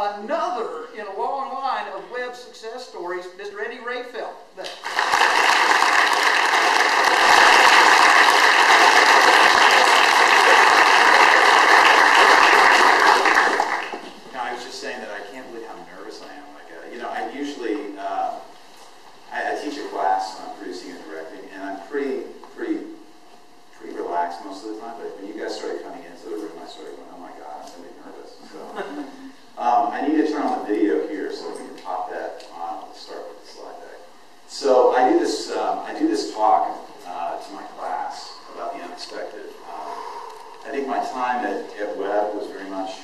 another in a long line of Webb success stories, Mr. Eddie Rehfeldt. I was just saying that I can't believe how nervous I am. I usually I teach a class on producing and directing, and I'm pretty relaxed most of the time. But when you guys started coming into the room, I started going, "Oh my God, I'm really nervous." So I need to turn on the video here so we can pop that on. Let's start with the slide deck. So I do this talk to my class about the unexpected. I think my time at Webb was very much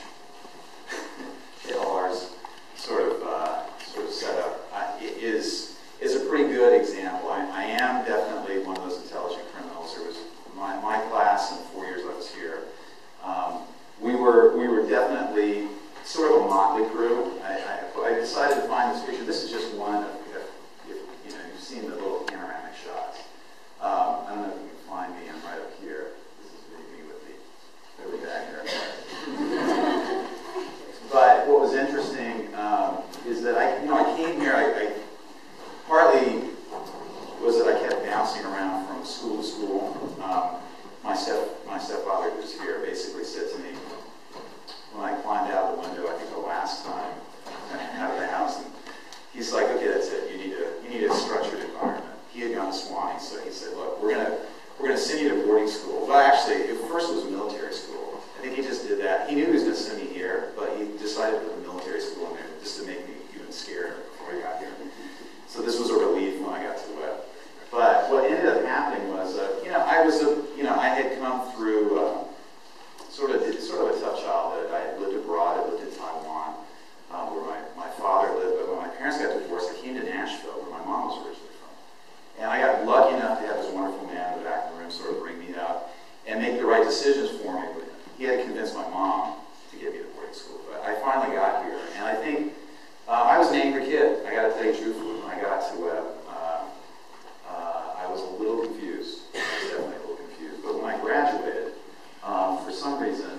LR's sort of setup is a pretty good example. I am definitely one of those intelligent criminals. There was my class in the 4 years I was here. We were definitely sort of a motley crew. I decided to find this picture. This is just one of, if you've seen the little panoramic shots. I don't know if you can find me. I'm right up here. This is me with the really bad haircut. But what was interesting is that I came here. I partly was that I kept bouncing around from school to school. My stepfather, who's here, basically said to me when I climbed out the window, I think the last time out of the house, and he's like, "Okay, that's it. You need a structured environment." He had gone to Swanee, so he said, "Look, we're gonna send you to boarding school." Well, actually, at first it was military school. I think he just did that. He knew he was going to send me here, but he decided to put the military school in there just to make me even scared before I got here. So this was a relief when I got to Webb. But what ended up happening was, I had come through sort of a tough childhood. I had lived abroad. I lived in Taiwan, where my father lived. But when my parents got divorced, I came to Nashville, where my mom was originally from. And I got lucky enough to have this wonderful man in the back of the room sort of bring me out and make the right decisions for me. He had to convince my mom to get me to boarding school. But I finally got here, and I think I was an angry kid. I got to tell you truthfully, when I got to Webb, I was a little confused. I was definitely a little confused. But when I graduated, for some reason,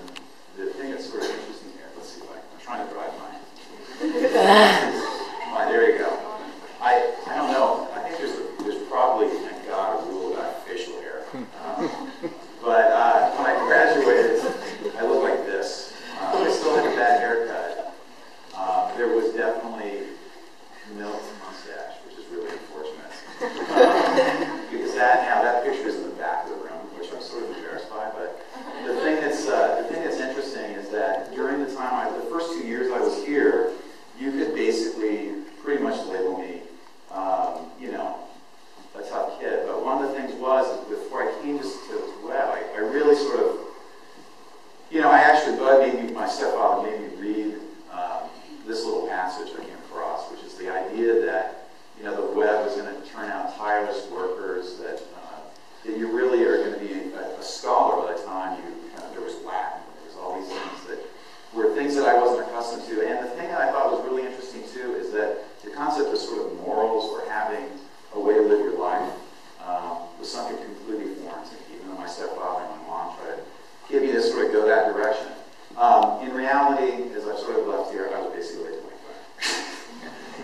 the thing that's sort of interesting here, let's see if I'm trying to drive mine. There you go. I don't know. I think there's probably, thank God, a rule about facial hair. But when I graduated, I looked like this. I still had a bad haircut. There was definitely milk mustache, which is really unfortunate. Because that picture is in the back of the room, which I'm sort of embarrassed by. But the thing that's interesting is that during the time, the first 2 years I was here, you could basically pretty much label me, a tough kid. But one of the things was, before I came to Webb, I really sort of, my stepfather made me read this little passage I came across, which is the idea that, the Webb is going to turn out tireless workers, that you really are going to be a scholar by the time there was Latin, there was all these things that were things that I wasn't accustomed to. And the thing that I thought was really interesting too is that the concept of sort of morals or having a way to live your life was something completely foreign to me, even though my stepfather and my mom tried to get me to sort of go that direction. In reality, as I've sort of left here, I was basically a 25.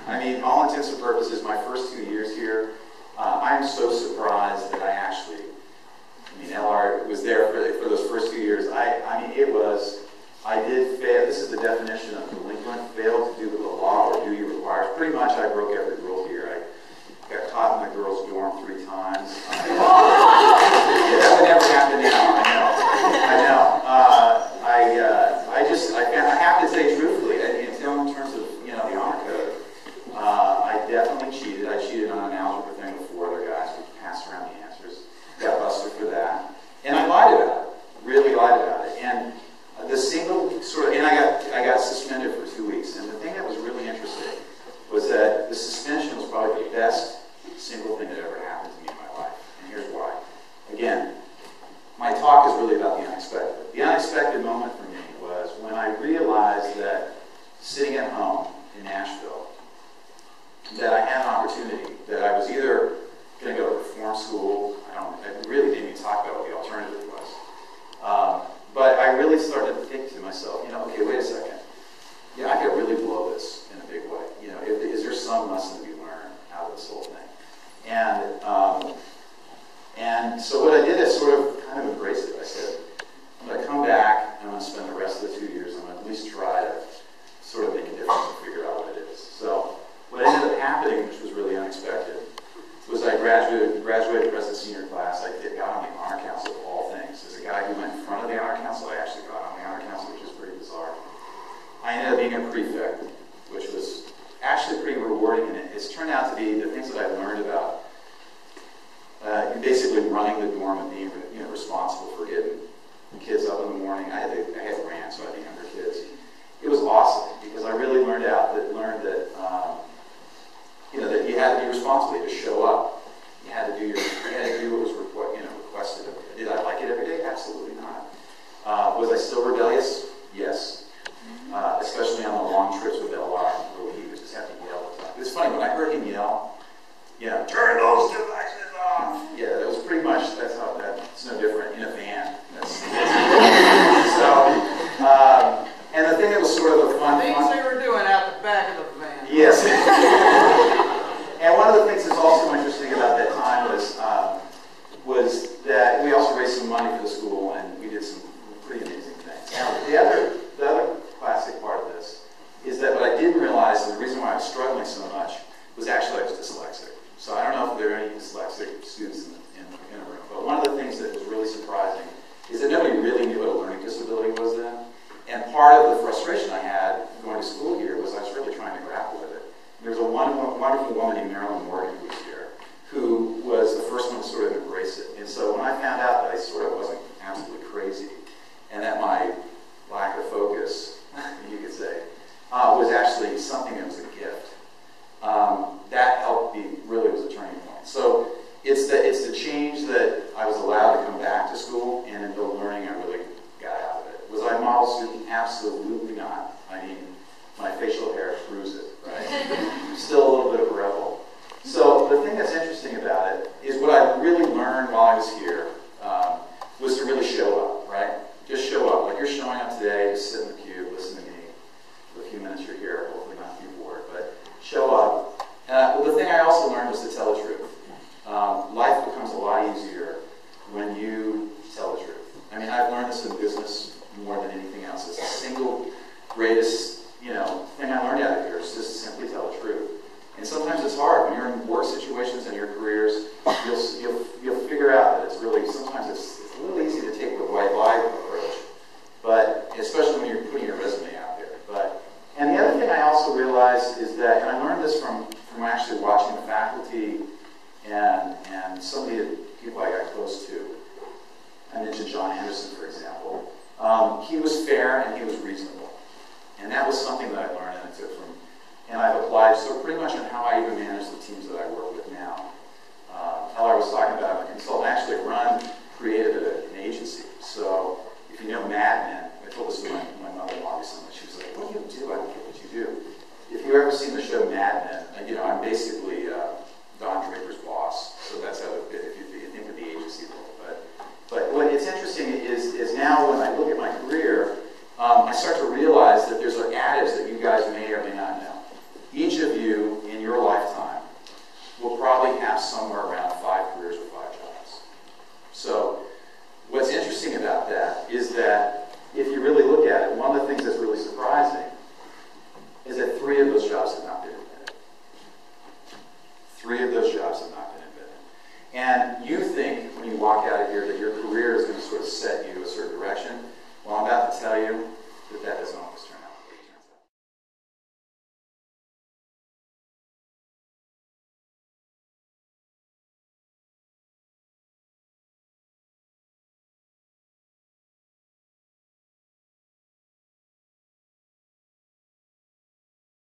I mean, all intents and purposes, my first 2 years here, I'm so surprised that LR was there for those first 2 years. I did fail. This is the definition of delinquent: fail to do what the law or duty requires. Pretty much, I broke every rule here. I got caught in the girls' dorm 3 times. That would never happen now. I know. I have to say truthfully, in terms of the honor code, I definitely cheated. I cheated on an algebra thing with 4 other guys. We passed around the answers. Got busted for that, and I lied about it. Really lied about it. And the single and I got suspended for 2 weeks. And the thing that was really interesting was that the suspension was probably the best single thing that ever happened to me in my life. And here's why. Again, my talk is really about the unexpected. The unexpected moment for me was when I realized being a prefect, which was actually pretty rewarding, and it's turned out to be the things that I've learned about basically running the dorm and being responsible for getting kids up in the morning. I had grants, so I had the younger kids. It was awesome because I really learned that that you had to be responsible. You had to show up. You had to do what was requested of you. Did I like it every day? Absolutely not. Was I still rebellious? Yes. Especially on the long trips with LR, where he would just have to yell all the time. It's funny, when I heard him yell, turn those devices off. Yeah, that was pretty much, it's no different in a van. And the thing that was sort of a fun things they were doing out the back of the van. Yes. And one of the things that's also interesting about that time was that we also raised some money for the school, and we did some pretty amazing things. Now, the other classic part of this is that what I didn't realize, and the reason why I was struggling so much, was actually I was dyslexic. So I don't know if there are any dyslexic students in the room, but one of the things that was really surprising is that nobody really knew what a learning disability was then. And part of the frustration I had going to school here was I was really trying to grapple with it. There's a wonderful woman named Marilyn Morgan who was here, who was the first one to sort of embrace it. And so when I found out that I sort of wasn't absolutely crazy, and that my lack of focus, you could say, was actually something that was a gift, that helped me, really was a turning point. So it's the change that I was allowed to come back to school, and in the learning I really got out of it. Was I a model student? Absolutely not. I mean, my facial hair proves it, right? Still a little bit of a rebel. So the thing that's interesting about it is what I really learned while I was here was to really show up, right? Just show up. Like you're showing up today, just sit in the cube, listen to me. For a few minutes you're here, hopefully not too bored, but show up. Well, the thing I also learned was to tell the truth. Life becomes a lot easier when you tell the truth. I mean, I've learned this in business more than anything else. It's the single greatest, thing I learned out of here is just simply tell the truth. And sometimes it's hard when you're in work situations and your careers. You'll figure out that sometimes it's a little easy to take the white lie approach, but especially when you're putting your resume out there. And the other thing I also realized is that, and I learned this from actually watching the faculty and some of the people I got close to. I mentioned John Anderson, for example. He was fair and he was reasonable. And that was something that I learned and I took from, and I've applied so pretty much on how I even manage the teams that I work with now. How I was talking about, I'm a consultant. I actually created an agency. So if you know Mad Men, I told this to my mother-in-law recently. She was like, what do you do? I don't get what you do. If you've ever seen the show Mad Men, I'm basically Don Draper's boss. So that's how, if you think of the agency role. But what it's interesting is now when I look at my career, I start to realize that there's an adage that you guys may or may not know. Each of you in your lifetime will probably have somewhere around 5 careers or 5 jobs. So what's interesting about that is that if you really look at it, one of the things that's really surprising is that 3 of those jobs have not been invented. 3 of those jobs have not been invented. And you think when you walk out of here that your career is going to sort of set you a certain direction. Well, I'm about to tell you,